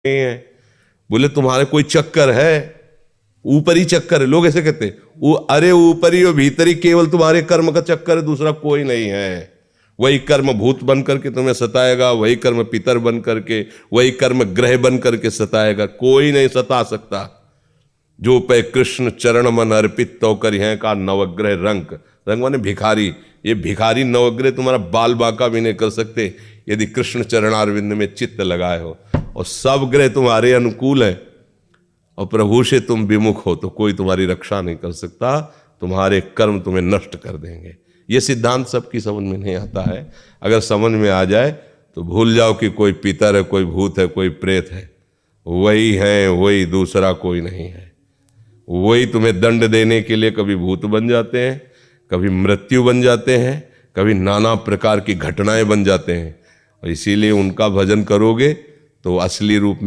नहीं है। बोले तुम्हारे कोई चक्कर है? ऊपरी चक्कर है। लोग ऐसे कहते हैं, वो अरे ऊपरी और भीतरी केवल तुम्हारे कर्म का चक्कर है, दूसरा कोई नहीं है। वही कर्म भूत बन करके तुम्हें सताएगा, वही कर्म पितर बन करके, वही कर्म ग्रह बन करके सताएगा, कोई नहीं सता सकता। जो पे कृष्ण चरण मन अर्पित तो कर हैं का नवग्रह रंग माने भिखारी। ये भिखारी नवग्रह तुम्हारा बाल बांका भी नहीं कर सकते यदि कृष्ण चरणारविंद में चित्त लगाए हो। और सब ग्रह तुम्हारे अनुकूल है और प्रभु से तुम विमुख हो तो कोई तुम्हारी रक्षा नहीं कर सकता, तुम्हारे कर्म तुम्हें नष्ट कर देंगे। ये सिद्धांत सबकी समझ में नहीं आता है। अगर समझ में आ जाए तो भूल जाओ कि कोई पितर है, कोई भूत है, कोई प्रेत है। वही है, वही, दूसरा कोई नहीं है। वही तुम्हें दंड देने के लिए कभी भूत बन जाते हैं, कभी मृत्यु बन जाते हैं, कभी नाना प्रकार की घटनाएं बन जाते हैं। और इसीलिए उनका भजन करोगे तो असली रूप में